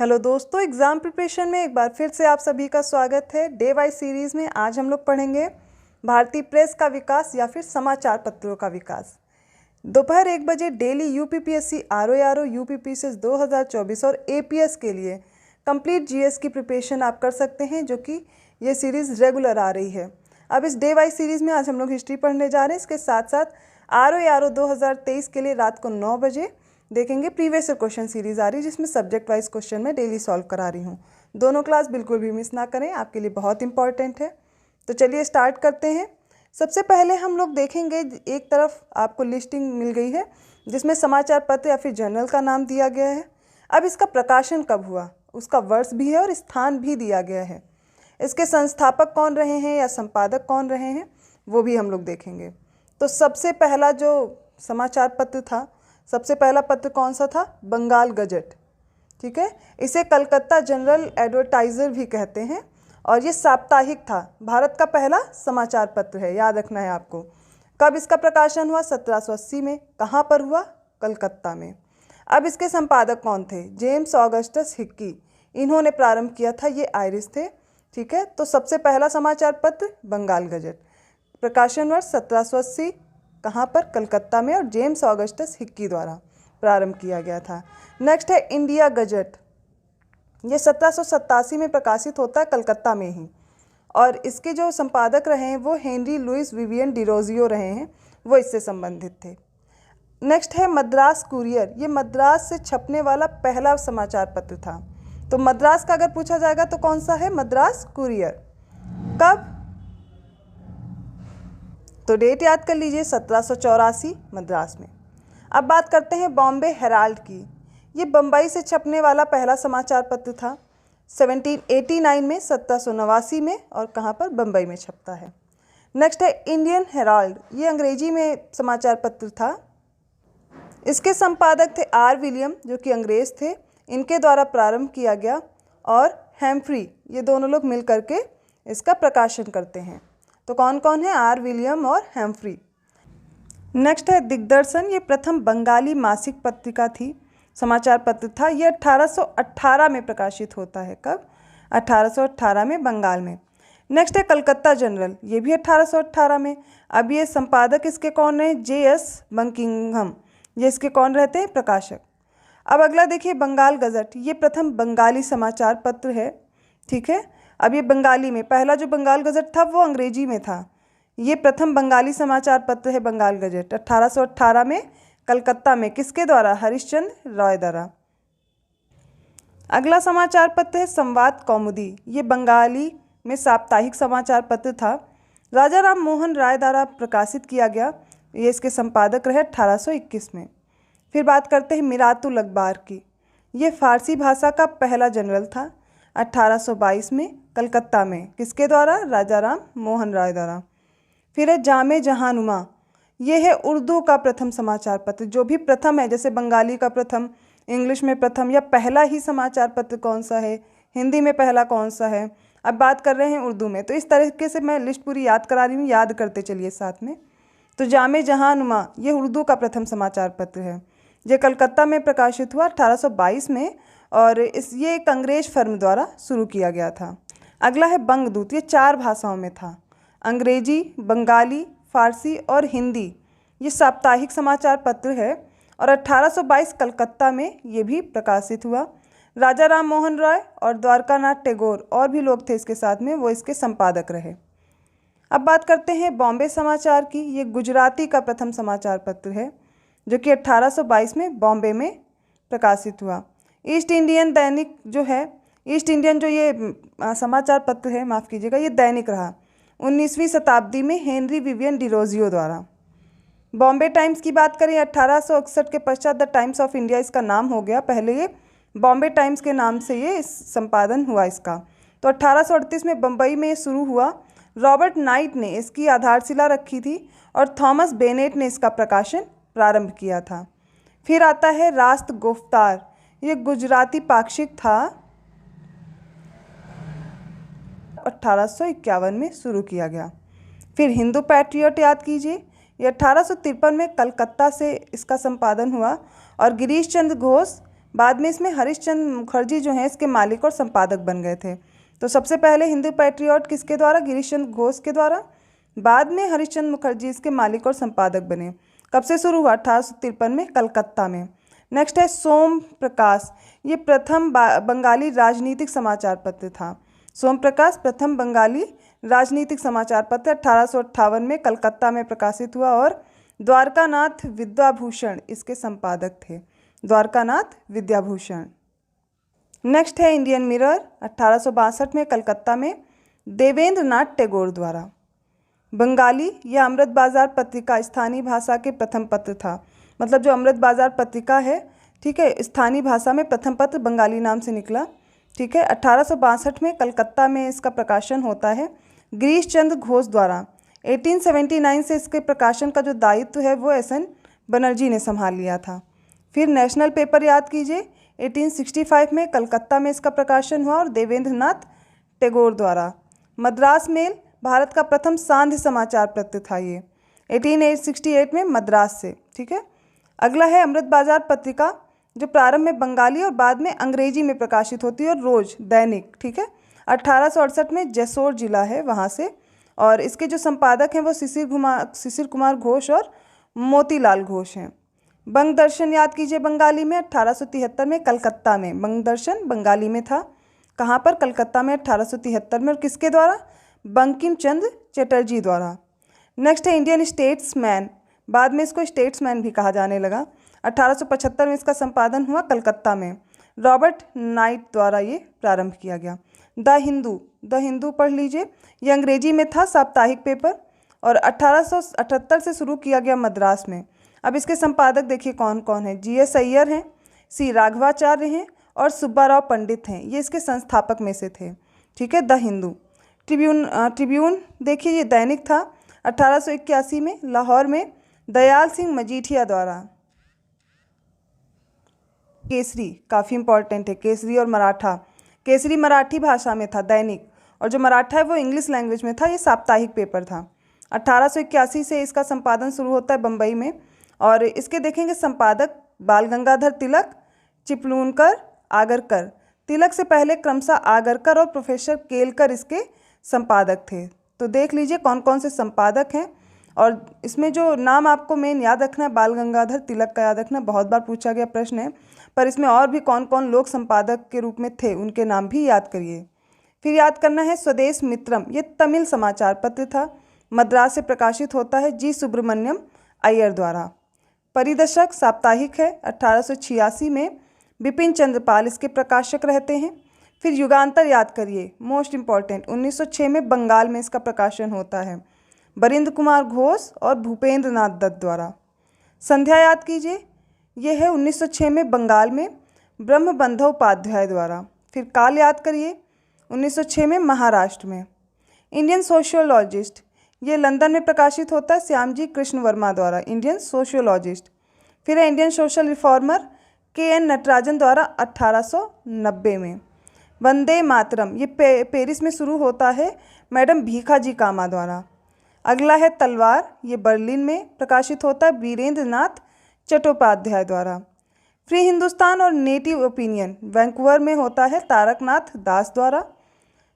Hello दोस्तों, exam preparation में एक बार फिर से आप सभी का स्वागत है। डे वाइज सीरीज़ में आज हम लोग पढ़ेंगे भारतीय प्रेस का विकास या फिर समाचार पत्रों का विकास। दोपहर 1 बजे डेली यूपीपीएससी आरओ यूपीपीसीएस 2024 और एपीएस के लिए कंप्लीट जीएस की प्रिपरेशन आप कर सकते हैं, जो कि ये सीरीज़ रेगुलर आ रही है। अब इस डे वाइज सीरीज़ में आज हम लोग हिस्ट्री पढ़ने जा रहे हैं। इसके साथ साथ आरओ 2023 के लिए रात को 9 बजे देखेंगे प्रीवियस ईयर क्वेश्चन सीरीज़ आ रही है, जिसमें सब्जेक्ट वाइज क्वेश्चन मैं डेली सॉल्व करा रही हूँ। दोनों क्लास बिल्कुल भी मिस ना करें, आपके लिए बहुत इंपॉर्टेंट है। तो चलिए स्टार्ट करते हैं। सबसे पहले हम लोग देखेंगे, एक तरफ आपको लिस्टिंग मिल गई है जिसमें समाचार पत्र या फिर जर्नल का नाम दिया गया है। अब इसका प्रकाशन कब हुआ, उसका वर्ष भी है और स्थान भी दिया गया है। इसके संस्थापक कौन रहे हैं या संपादक कौन रहे हैं, वो भी हम लोग देखेंगे। तो सबसे पहला जो समाचार पत्र था, सबसे पहला पत्र कौन सा था? बंगाल गजट। ठीक है, इसे कलकत्ता जनरल एडवर्टाइज़र भी कहते हैं और ये साप्ताहिक था। भारत का पहला समाचार पत्र है, याद रखना है आपको। कब इसका प्रकाशन हुआ? 1780 में। कहाँ पर हुआ? कलकत्ता में। अब इसके संपादक कौन थे? जेम्स ऑगस्टस हिक्की, इन्होंने प्रारंभ किया था, ये आयरिश थे। ठीक है, तो सबसे पहला समाचार पत्र बंगाल गजट, प्रकाशन वर्ष 1780, कहाँ पर? कलकत्ता में, और जेम्स ऑगस्टस हिक्की द्वारा प्रारंभ किया गया था। नेक्स्ट है इंडिया गजट, ये 1787 में प्रकाशित होता है, कलकत्ता में ही, और इसके जो संपादक रहे हैं वो हेनरी लुइस विवियन डिरोजियो रहे हैं, वो इससे संबंधित थे। नेक्स्ट है मद्रास कुरियर, ये मद्रास से छपने वाला पहला समाचार पत्र था। तो मद्रास का अगर पूछा जाएगा तो कौन सा है? मद्रास कुरियर। कब? तो डेट याद कर लीजिए, 1784 मद्रास में। अब बात करते हैं बॉम्बे हेराल्ड की। ये बम्बई से छपने वाला पहला समाचार पत्र था 1789 में, 1789 में, और कहाँ पर? बम्बई में छपता है। नेक्स्ट है इंडियन हेराल्ड, ये अंग्रेजी में समाचार पत्र था। इसके संपादक थे आर विलियम, जो कि अंग्रेज थे, इनके द्वारा प्रारंभ किया गया, और हैम्फ्री, ये दोनों लोग मिल करके इसका प्रकाशन करते हैं। तो कौन कौन है? आर विलियम और हैम्फ्री। नेक्स्ट है दिग्दर्शन, ये प्रथम बंगाली मासिक पत्रिका थी, समाचार पत्र था। ये 1818 में प्रकाशित होता है। कब? 1818 में, बंगाल में। नेक्स्ट है कलकत्ता जनरल, ये भी 1818 में। अब ये संपादक इसके कौन है? जे.एस. बंकिंघम, ये इसके कौन रहते हैं? प्रकाशक। अब अगला देखिए बंगाल गजट, ये प्रथम बंगाली समाचार पत्र है। ठीक है, अब ये बंगाली में, पहला जो बंगाल गजट था वो अंग्रेजी में था, ये प्रथम बंगाली समाचार पत्र है बंगाल गजट, 1818 में, कलकत्ता में। किसके द्वारा? हरिश्चंद्र रॉय द्वारा। अगला समाचार पत्र है संवाद कौमुदी, ये बंगाली में साप्ताहिक समाचार पत्र था, राजा राम मोहन राय द्वारा प्रकाशित किया गया, ये इसके संपादक रहे 1821 में। फिर बात करते हैं मिरातुल अखबार की, ये फारसी भाषा का पहला जनरल था, 1822 में, कलकत्ता में। किसके द्वारा? राजा राम मोहन राय द्वारा। फिर है जामे जहानुमा, ये है उर्दू का प्रथम समाचार पत्र, जो भी प्रथम है, जैसे बंगाली का प्रथम, इंग्लिश में प्रथम, या पहला ही समाचार पत्र कौन सा है, हिंदी में पहला कौन सा है। अब बात कर रहे हैं उर्दू में, तो इस तरीके से मैं लिस्ट पूरी याद करा रही हूँ, याद करते चलिए साथ में। तो जामे जहानुमा ये उर्दू का प्रथम समाचार पत्र है, ये कलकत्ता में प्रकाशित हुआ 1822 में, और ये एक अंग्रेज फर्म द्वारा शुरू किया गया था। अगला है बंगदूत, ये 4 भाषाओं में था, अंग्रेजी, बंगाली, फारसी और हिंदी। ये साप्ताहिक समाचार पत्र है और 1822 कलकत्ता में ये भी प्रकाशित हुआ। राजा राम मोहन रॉय और द्वारकानाथ टैगोर और भी लोग थे इसके साथ में, वो इसके संपादक रहे। अब बात करते हैं बॉम्बे समाचार की, ये गुजराती का प्रथम समाचार पत्र है, जो कि 1822 में बॉम्बे में प्रकाशित हुआ। ईस्ट इंडियन दैनिक जो है, ईस्ट इंडियन जो ये समाचार पत्र है, माफ़ कीजिएगा, ये दैनिक रहा 19वीं शताब्दी में हेनरी विवियन डिरोजियो द्वारा। बॉम्बे टाइम्स की बात करें, 1861 के पश्चात द टाइम्स ऑफ इंडिया इसका नाम हो गया, पहले ये बॉम्बे टाइम्स के नाम से ये संपादन हुआ इसका। तो 1838 में बम्बई में ये शुरू हुआ। रॉबर्ट नाइट ने इसकी आधारशिला रखी थी और थॉमस बेनेट ने इसका प्रकाशन प्रारंभ किया था। फिर आता है रास्त गुफ्तार, ये गुजराती पाक्षिक था, 1851 में शुरू किया गया। फिर हिंदू पैट्रियट याद कीजिए, ये 1853 में कलकत्ता से इसका संपादन हुआ और गिरीश चंद्र घोष बाद में इसमें हरीशचंद्र मुखर्जी जो हैं इसके मालिक और संपादक बन गए थे। तो सबसे पहले हिंदू पैट्रियट किसके द्वारा? गिरीश चंद्र घोष के द्वारा। बाद में हरीशचंद्र मुखर्जी इसके मालिक और संपादक बने। कब से शुरू हुआ? 1853 में कलकत्ता में। नेक्स्ट है सोम प्रकाश, ये प्रथम बंगाली राजनीतिक समाचार पत्र था। सोम प्रकाश प्रथम बंगाली राजनीतिक समाचार पत्र 1858 में कलकत्ता में प्रकाशित हुआ और द्वारकानाथ विद्याभूषण इसके संपादक थे। द्वारकानाथ विद्याभूषण। नेक्स्ट है इंडियन मिरर 1862 में कलकत्ता में देवेंद्र नाथ टैगोर द्वारा। बंगाली या अमृत बाजार पत्रिका स्थानीय भाषा के प्रथम पत्र था। मतलब जो अमृत बाजार पत्रिका है, ठीक है, स्थानीय भाषा में प्रथम पत्र बंगाली नाम से निकला। ठीक है, 1862 में कलकत्ता में इसका प्रकाशन होता है गिरीश चंद्र घोष द्वारा। 1879 से इसके प्रकाशन का जो दायित्व है वो SN बनर्जी ने संभाल लिया था। फिर नेशनल पेपर याद कीजिए, 1865 में कलकत्ता में इसका प्रकाशन हुआ और देवेंद्र नाथ टैगोर द्वारा। मद्रास मेल भारत का प्रथम सांध्य समाचार पत्र था ये, 1868 में मद्रास से। ठीक है, अगला है अमृत बाजार पत्रिका जो प्रारंभ में बंगाली और बाद में अंग्रेजी में प्रकाशित होती है और रोज दैनिक। ठीक है, 1868 में जैसोर जिला है वहाँ से, और इसके जो संपादक हैं वो शिशिर कुमार घोष और मोतीलाल घोष हैं। बंग दर्शन याद कीजिए बंगाली में 1873 में कलकत्ता में। बंग दर्शन बंगाली में था, कहाँ पर? कलकत्ता में 1873 में, और किसके द्वारा? बंकिम चंद्र चटर्जी द्वारा। नेक्स्ट है इंडियन स्टेट्समैन, बाद में इसको स्टेट्समैन भी कहा जाने लगा। 1875 में इसका संपादन हुआ कलकत्ता में, रॉबर्ट नाइट द्वारा ये प्रारंभ किया गया। द हिंदू पढ़ लीजिए, ये अंग्रेजी में था साप्ताहिक पेपर और 1878 से शुरू किया गया मद्रास में। अब इसके संपादक देखिए कौन कौन है। GS अय्यर हैं, C राघवाचार्य हैं और सुब्बाराव पंडित हैं, ये इसके संस्थापक में से थे। ठीक है, द हिंदू। ट्रिब्यून देखिए ये दैनिक था 1881 में लाहौर में दयाल सिंह मजीठिया द्वारा। केसरी काफ़ी इंपॉर्टेंट है, केसरी और मराठा। केसरी मराठी भाषा में था दैनिक, और जो मराठा है वो इंग्लिश लैंग्वेज में था। ये साप्ताहिक पेपर था। 1881 से इसका संपादन शुरू होता है बम्बई में, और इसके देखेंगे संपादक बाल गंगाधर तिलक, चिपलूनकर, आगरकर। तिलक से पहले क्रमशः आगरकर और प्रोफेसर केलकर इसके संपादक थे। तो देख लीजिए कौन कौन से संपादक हैं, और इसमें जो नाम आपको मेन याद रखना है बाल गंगाधर तिलक का याद रखना, बहुत बार पूछा गया प्रश्न है। पर इसमें और भी कौन कौन लोग संपादक के रूप में थे उनके नाम भी याद करिए। फिर याद करना है स्वदेश मित्रम, ये तमिल समाचार पत्र था, मद्रास से प्रकाशित होता है G सुब्रमण्यम अय्यर द्वारा। परिदर्शक साप्ताहिक है, 1886 में बिपिन चंद्रपाल इसके प्रकाशक रहते हैं। फिर युगांतर याद करिए, मोस्ट इम्पॉर्टेंट, 1906 में बंगाल में इसका प्रकाशन होता है बरिंद्र कुमार घोष और भूपेंद्र नाथ दत्त द्वारा। संध्या याद कीजिए, ये है 1906 में बंगाल में ब्रह्मबंधु उपाध्याय द्वारा। फिर काल याद करिए, 1906 में महाराष्ट्र में। इंडियन सोशियोलॉजिस्ट, ये लंदन में प्रकाशित होता है श्यामजी कृष्ण वर्मा द्वारा, इंडियन सोशियोलॉजिस्ट। फिर है Indian social reformer KN Natarajan द्वारा 1890 में। वंदे मातरम, ये पेरिस में शुरू होता है मैडम भीखाजी कामा द्वारा। अगला है तलवार, ये बर्लिन में प्रकाशित होता है वीरेंद्र नाथ चट्टोपाध्याय द्वारा। फ्री हिंदुस्तान और नेटिव ओपिनियन वैंकूवर में होता है तारकनाथ दास द्वारा।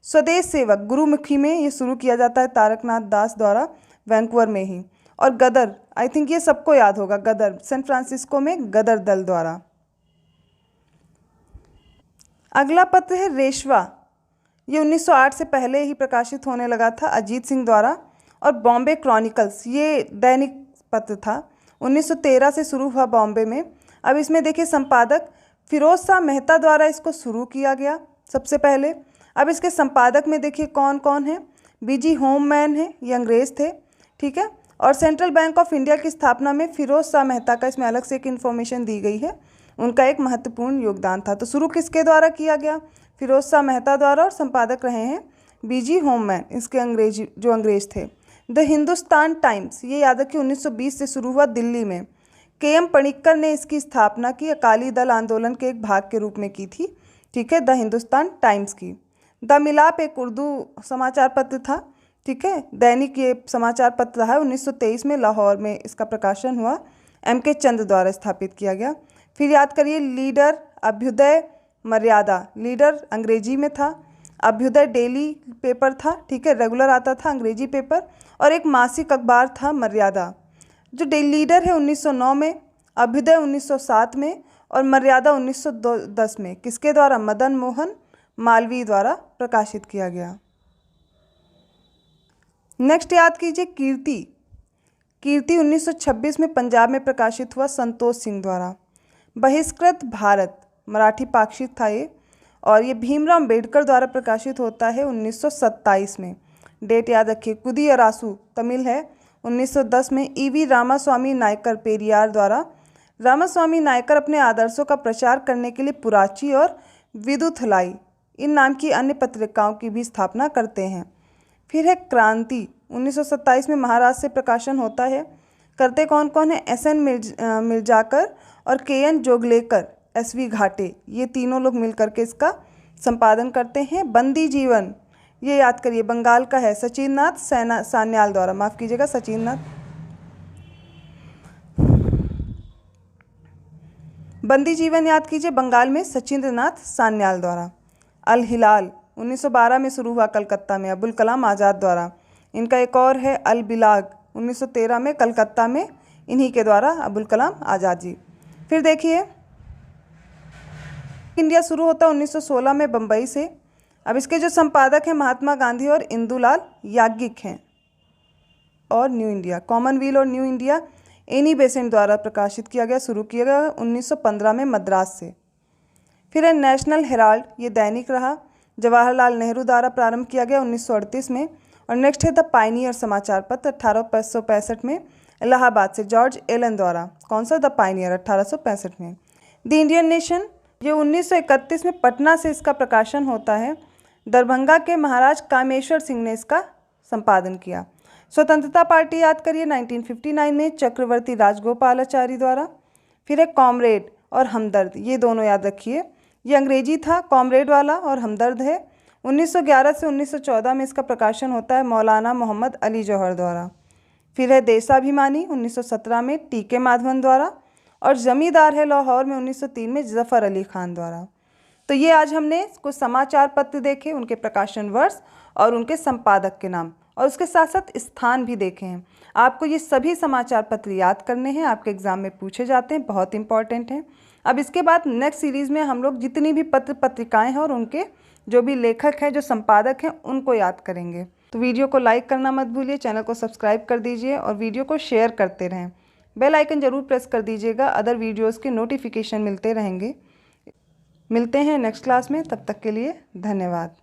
स्वदेश सेवक गुरुमुखी में ये शुरू किया जाता है तारकनाथ दास द्वारा, वैंकूवर में ही। और गदर, आई थिंक ये सबको याद होगा, गदर सैन फ्रांसिस्को में गदर दल द्वारा। अगला पत्र है रेशवा, ये 1908 से पहले ही प्रकाशित होने लगा था अजीत सिंह द्वारा। और बॉम्बे क्रॉनिकल्स, ये दैनिक पत्र था, 1913 से शुरू हुआ बॉम्बे में। अब इसमें देखिए संपादक फिरोज शाह मेहता द्वारा इसको शुरू किया गया सबसे पहले। अब इसके संपादक में देखिए कौन कौन है। BG होममैन है, ये अंग्रेज़ थे। ठीक है, और सेंट्रल बैंक ऑफ इंडिया की स्थापना में फिरोज शाह मेहता का इसमें अलग से एक इन्फॉर्मेशन दी गई है, उनका एक महत्वपूर्ण योगदान था। तो शुरू किसके द्वारा किया गया? फिरोज शाह मेहता द्वारा, और संपादक रहे हैं BG होममैन, इसके अंग्रेज थे। द हिंदुस्तान टाइम्स, ये याद रखिए 1920 से शुरू हुआ दिल्ली में। KM पणिक्कर ने इसकी स्थापना की अकाली दल आंदोलन के एक भाग के रूप में की थी। ठीक है, द हिंदुस्तान टाइम्स की। द मिलाप एक उर्दू समाचार पत्र था। ठीक है, दैनिक ये समाचार पत्र है, 1923 में लाहौर में इसका प्रकाशन हुआ, MK चंद द्वारा स्थापित किया गया। फिर याद करिए लीडर अभ्युदय मर्यादा, लीडर अंग्रेजी में था। अभ्युदय डेली पेपर था, ठीक है, रेगुलर आता था अंग्रेजी पेपर। और एक मासिक अखबार था मर्यादा। जो लीडर है 1909 में, अभ्युदय 1907 में और मर्यादा 1910 में किसके द्वारा? मदन मोहन मालवीय द्वारा प्रकाशित किया गया। नेक्स्ट याद कीजिए कीर्ति। कीर्ति 1926 में पंजाब में प्रकाशित हुआ संतोष सिंह द्वारा। बहिष्कृत भारत मराठी पाक्षिक था ये, और ये भीमराव अम्बेडकर द्वारा प्रकाशित होता है 1927 में। डेट याद रखिए। कुदियरासु तमिल है 1910 में। ईवी रामास्वामी नायकर पेरियार द्वारा। रामास्वामी नायकर अपने आदर्शों का प्रचार करने के लिए पुराची और विदुथलाई इन नाम की अन्य पत्रिकाओं की भी स्थापना करते हैं। फिर है क्रांति 1927 में महाराष्ट्र से प्रकाशन होता है। करते कौन कौन है? एस एन मिर्जाकर और के एन जोगलेकर, एस वी घाटे, ये तीनों लोग मिलकर के इसका संपादन करते हैं। बंदी जीवन, ये याद करिए, बंगाल का है, सचिन नाथ सान्याल द्वारा, माफ़ कीजिएगा सचिन नाथ। बंदी जीवन याद कीजिए, बंगाल में सचिंद्र नाथ सान्याल द्वारा। अल हिलाल 1912 में शुरू हुआ कलकत्ता में, अबुल कलाम आज़ाद द्वारा। इनका एक और है अल बिलाग 1913 में कलकत्ता में, इन्हीं के द्वारा, अबुल कलाम आज़ाद जी। फिर देखिए इंडिया शुरू होता है 1916 में बम्बई से। अब इसके जो संपादक हैं महात्मा गांधी और इंदुलाल याज्ञिक हैं। और न्यू इंडिया, कॉमनवेल्थ और न्यू इंडिया एनी बेसेंट द्वारा प्रकाशित किया गया, शुरू किया गया 1915 में मद्रास से। फिर है नेशनल हेराल्ड, ये दैनिक रहा, जवाहरलाल नेहरू द्वारा प्रारंभ किया गया 1938 में। और नेक्स्ट है द पायनियर समाचार पत्र 1865 में इलाहाबाद से जॉर्ज एलन द्वारा। कौन सा? द पायनियर 1865 में। द इंडियन नेशन, ये 1931 में पटना से इसका प्रकाशन होता है। दरभंगा के महाराज कामेश्वर सिंह ने इसका संपादन किया। स्वतंत्रता पार्टी याद करिए 1959 में चक्रवर्ती राजगोपालाचारी द्वारा। फिर है कॉमरेड और हमदर्द, ये दोनों याद रखिए, ये अंग्रेजी था कॉमरेड वाला और हमदर्द है। 1911 से 1914 में इसका प्रकाशन होता है मौलाना मोहम्मद अली जौहर द्वारा। फिर है देशाभिमानी 1917 में टी के माधवन द्वारा। और जमींदार है लाहौर में 1903 में जफ़र अली खान द्वारा। तो ये आज हमने कुछ समाचार पत्र देखे, उनके प्रकाशन वर्ष और उनके संपादक के नाम, और उसके साथ साथ स्थान भी देखे हैं। आपको ये सभी समाचार पत्र याद करने हैं, आपके एग्ज़ाम में पूछे जाते हैं, बहुत इंपॉर्टेंट हैं। अब इसके बाद नेक्स्ट सीरीज़ में हम लोग जितनी भी पत्र पत्रिकाएँ हैं और उनके जो भी लेखक हैं, जो संपादक हैं, उनको याद करेंगे। तो वीडियो को लाइक करना मत भूलिए, चैनल को सब्सक्राइब कर दीजिए और वीडियो को शेयर करते रहें। बेल आइकन ज़रूर प्रेस कर दीजिएगा, अदर वीडियोज़ के नोटिफिकेशन मिलते रहेंगे। मिलते हैं नेक्स्ट क्लास में, तब तक के लिए धन्यवाद।